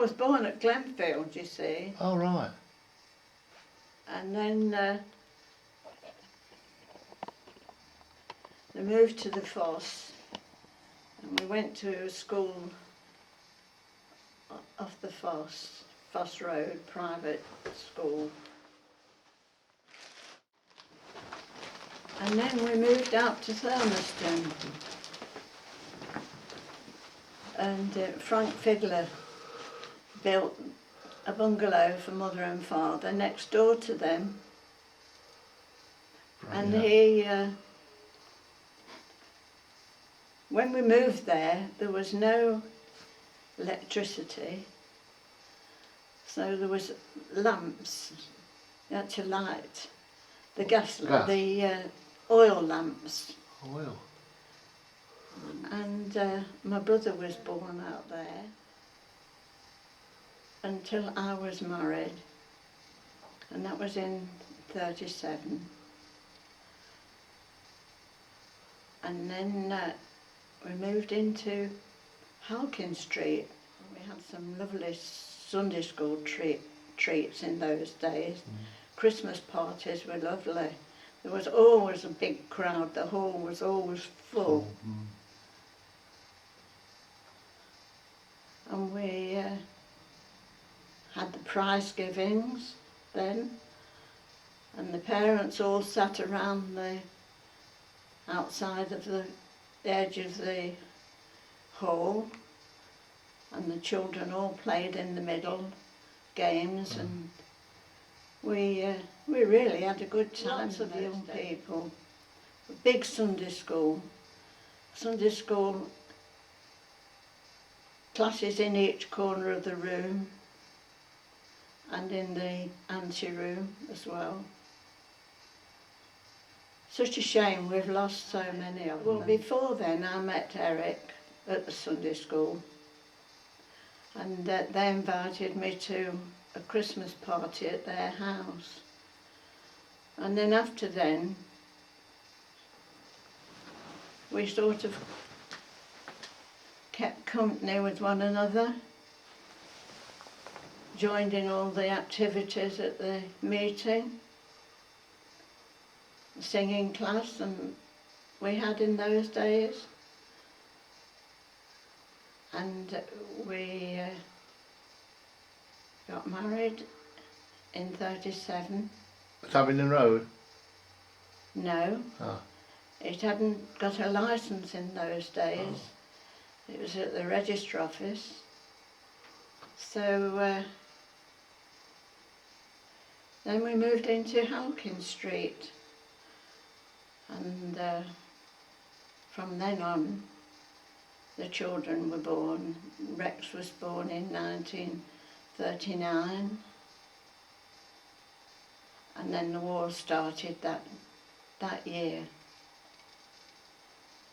I was born at Glenfield, you see. Oh, right. And then they moved to the Foss, and we went to school off the Foss Road, private school. And then we moved out to Thurmaston. And Frank Fidler built a bungalow for Mother and Father next door to them. Right, And yeah. he, when we moved there was no electricity, so there was lamps. You had to light the the oil lamps. Oil. And my brother was born out there until I was married, and that was in 37. And then we moved into Halkin Street. We had some lovely Sunday school treats in those days. Christmas parties were lovely. There was always a big crowd. The hall was always full. And we had the prize givings then, and the parents all sat around the outside of the edge of the hall, and the children all played in the middle games, and we really had a good time. Lots of young people. A big Sunday school classes in each corner of the room and in the ante-room as well. Such a shame we've lost so many of them. Well, before then I met Eric at the Sunday school, and they invited me to a Christmas party at their house. And then after then, we sort of kept company with one another, joined in all the activities at the meeting, the singing class and we had in those days, and we got married in 37. Abingdon Road? No, Ah. it hadn't got a licence in those days. Oh. It was at the register office. So then we moved into Halkin Street, and from then on the children were born. Rex was born in 1939, and then the war started that year.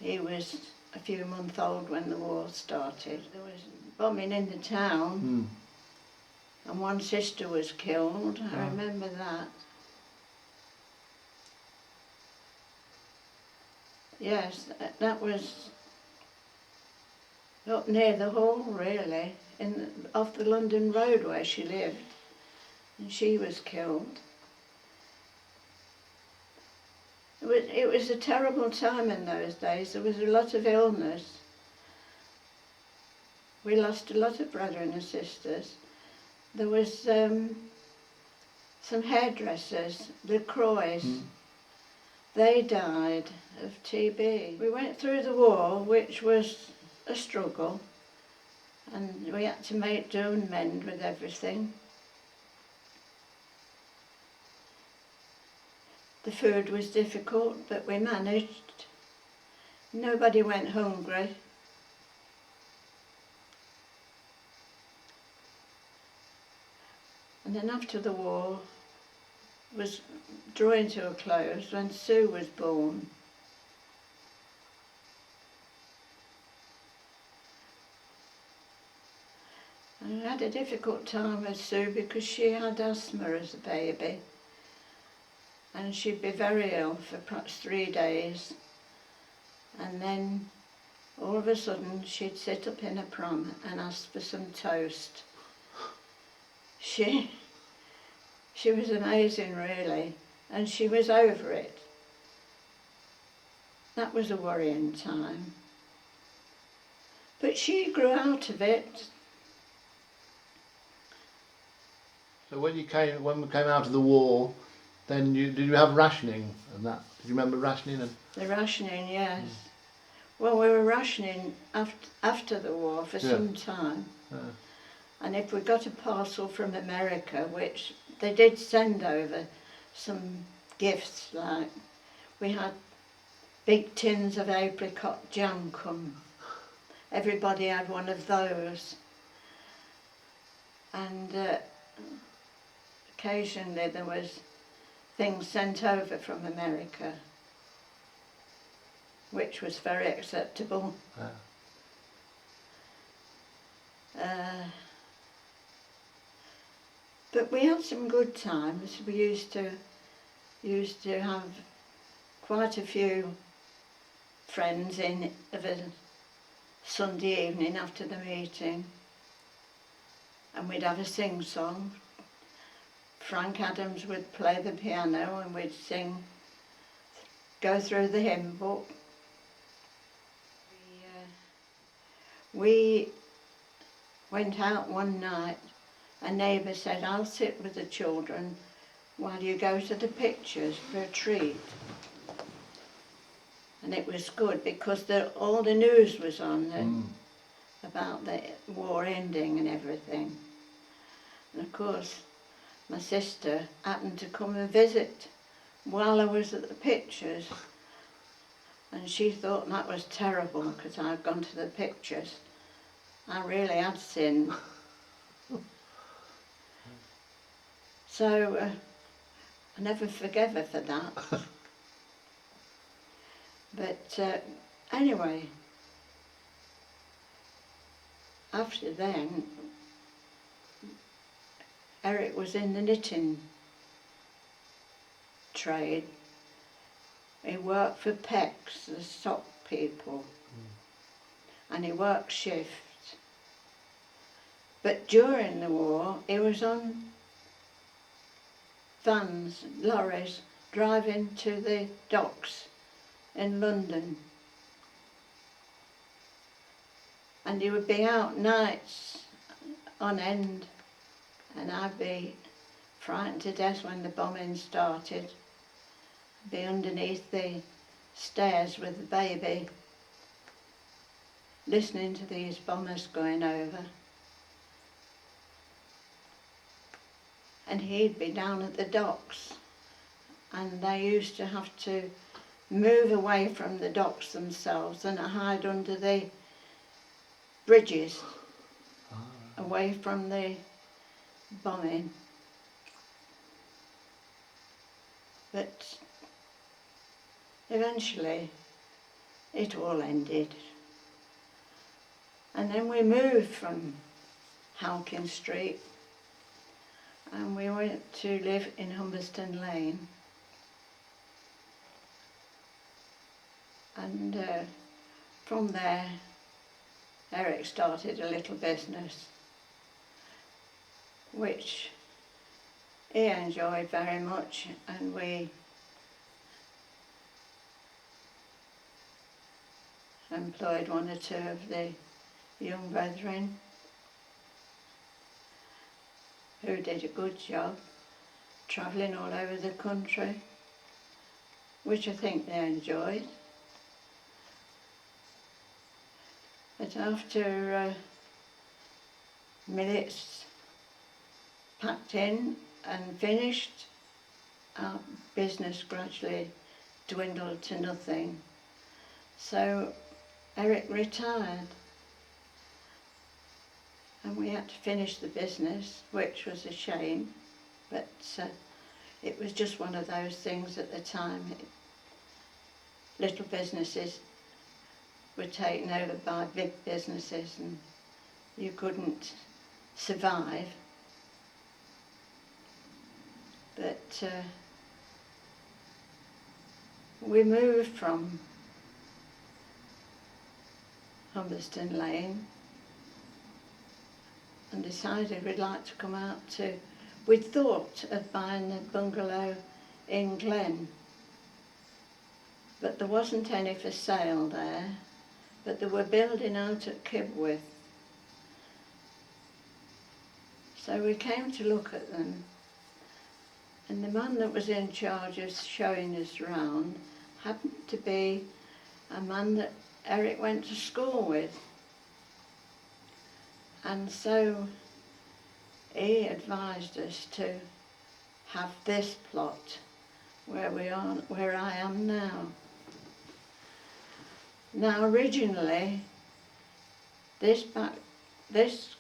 He was a few months old when the war started. There was bombing in the town, and one sister was killed. I remember that. Yes, that was up near the hall, really, off the London Road where she lived, and she was killed. It was a terrible time in those days. There was a lot of illness. We lost a lot of brethren and sisters. There was some hairdressers, the Croys. They died of TB. We went through the war, which was a struggle, and we had to make do and mend with everything. The food was difficult, but we managed. Nobody went hungry. And then after the war was drawing to a close when Sue was born. And I had a difficult time with Sue because she had asthma as a baby, and she'd be very ill for perhaps 3 days, and then all of a sudden she'd sit up in a pram and ask for some toast she was amazing, really, and she was over it. That was a worrying time. But she grew out of it. So when we came out of the war, then did you have rationing and that? Did you remember rationing and? The rationing, yes. Well, we were rationing after the war for some time. And if we got a parcel from America, which they did send over some gifts, like we had big tins of apricot jam come. Everybody had one of those. And occasionally there was things sent over from America, which was very acceptable. But we had some good times. We used to have quite a few friends in of a Sunday evening after the meeting, and we'd have a sing-song. Frank Adams would play the piano and we'd sing, go through the hymn book. We went out one night. A neighbour said, "I'll sit with the children while you go to the pictures for a treat." And it was good because all the news was on about the war ending and everything. And of course, my sister happened to come and visit while I was at the pictures. And she thought that was terrible because I'd gone to the pictures. I really had sinned. So I never forgave her for that. But anyway, after then, Eric was in the knitting trade. He worked for Peck's, the sock people, and he worked shifts. But during the war, he was on vans, lorries, driving to the docks in London. And he would be out nights on end, and I'd be frightened to death when the bombing started. I'd be underneath the stairs with the baby, listening to these bombers going over. And he'd be down at the docks, and they used to have to move away from the docks themselves and hide under the bridges, away from the bombing. But eventually it all ended. And then we moved from Halkin Street and we went to live in Humberston Lane. And from there, Eric started a little business, which he enjoyed very much, and we employed one or two of the young brethren who did a good job, travelling all over the country, which I think they enjoyed. But after millets packed in and finished, our business gradually dwindled to nothing. So Eric retired and we had to finish the business, which was a shame, but it was just one of those things at the time. Little businesses were taken over by big businesses and you couldn't survive. But we moved from Humberston Lane, and and decided we'd like to come out to... We'd thought of buying a bungalow in Glen, but there wasn't any for sale there, but they were building out at Kibworth. So we came to look at them, and the man that was in charge of showing us round happened to be a man that Eric went to school with. And so he advised us to have this plot where I am now. Now originally this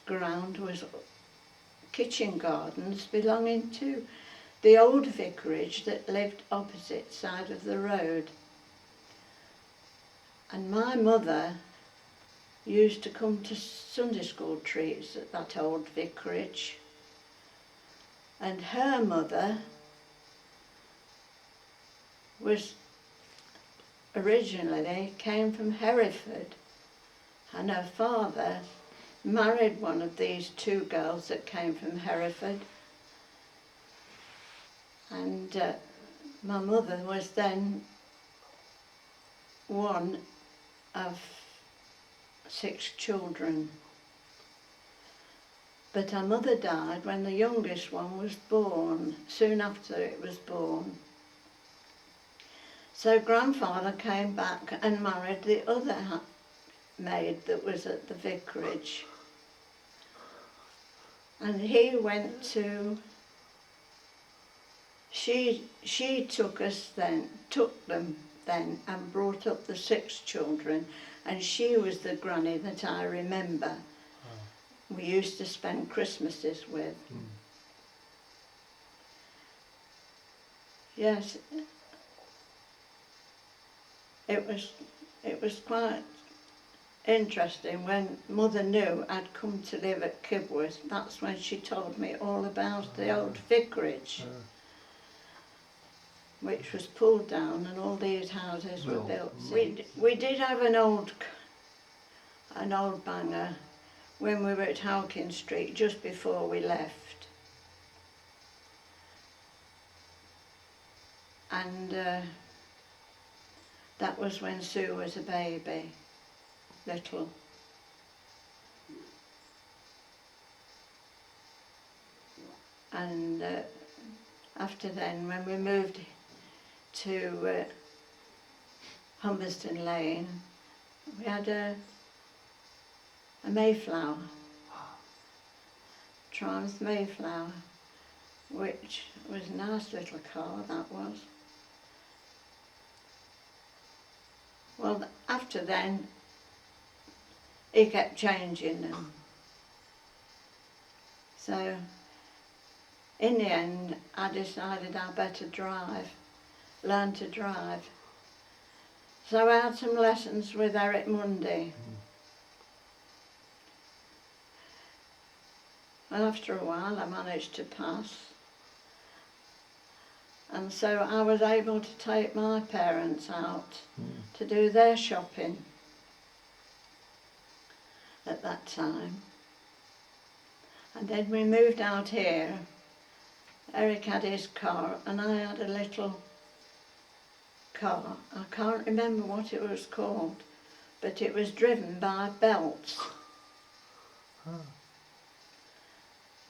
ground was kitchen gardens belonging to the old vicarage that lived opposite side of the road. And my mother used to come to Sunday school treats at that old vicarage. And her mother was originally came from Hereford, and her father married one of these two girls that came from Hereford. And my mother was then one of 6 children. But her mother died when the youngest one was born, soon after it was born. So grandfather came back and married the other maid that was at the vicarage. And he went to... She took them then and brought up the 6 children, and she was the granny that I remember. We used to spend Christmases with. Yes, it was quite interesting when Mother knew I'd come to live at Kibworth. That's when she told me all about the old vicarage, which was pulled down and all these houses were built. We did have an old banger when we were at Hawkins Street just before we left. And that was when Sue was a baby, little. And after then, when we moved to Humberston Lane, we had a Mayflower, Triumph Mayflower, which was a nice little car, that was. Well, after then, he kept changing them. So, in the end, I decided I better learn to drive. So I had some lessons with Eric Mundy. And after a while I managed to pass. And so I was able to take my parents out to do their shopping at that time. And then we moved out here. Eric had his car and I had a little car. I can't remember what it was called, but it was driven by belts.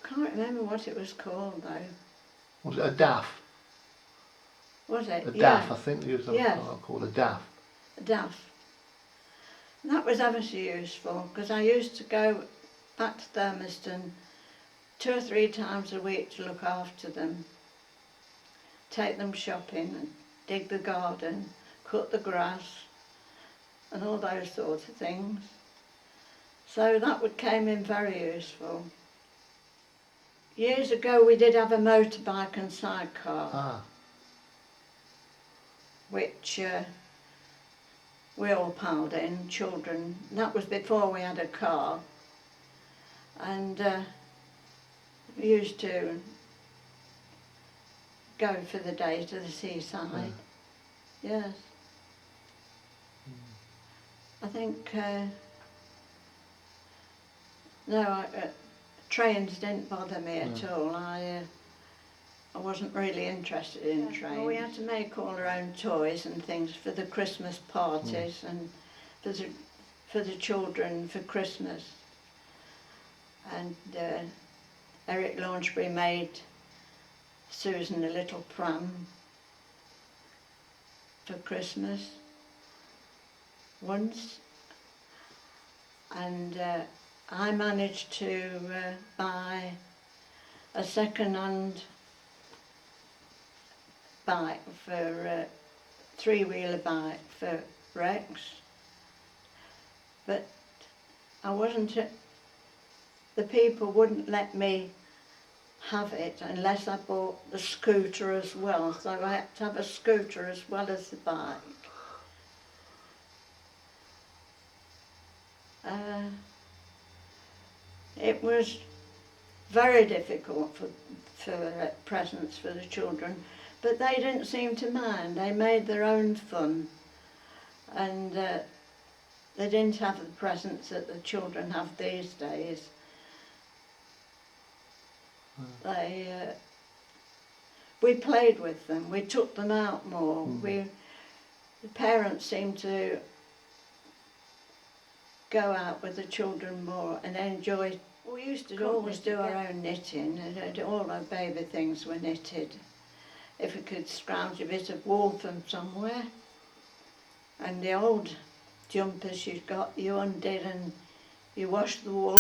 Can't remember what it was called though. Was it a DAF? Was it? A DAF, yeah. I think there was a Yes. car called a DAF. A DAF. And that was ever so useful because I used to go back to Thurmaston 2 or 3 times a week to look after them, take them shopping and dig the garden, cut the grass and all those sorts of things. So that came in very useful. Years ago we did have a motorbike and sidecar, which we all piled in, children. That was before we had a car. And we used to go for the day to the seaside. Yes. I think, trains didn't bother me at all. I wasn't really interested in trains. Well, we had to make all our own toys and things for the Christmas parties and for the children for Christmas. And Eric Launchbury made Susan a little pram for Christmas once. And I managed to buy a second-hand bike for three-wheeler bike for Rex, but I wasn't. The people wouldn't let me have it unless I bought the scooter as well. So I had to have a scooter as well as the bike. It was very difficult for presents for the children, but they didn't seem to mind. They made their own fun, and they didn't have the presents that the children have these days. We played with them. We took them out more. The parents seemed to go out with the children more and enjoy. We used to always do our own knitting, and all our baby things were knitted. If we could scrounge a bit of wool from somewhere, and the old jumpers you undid and you washed the wool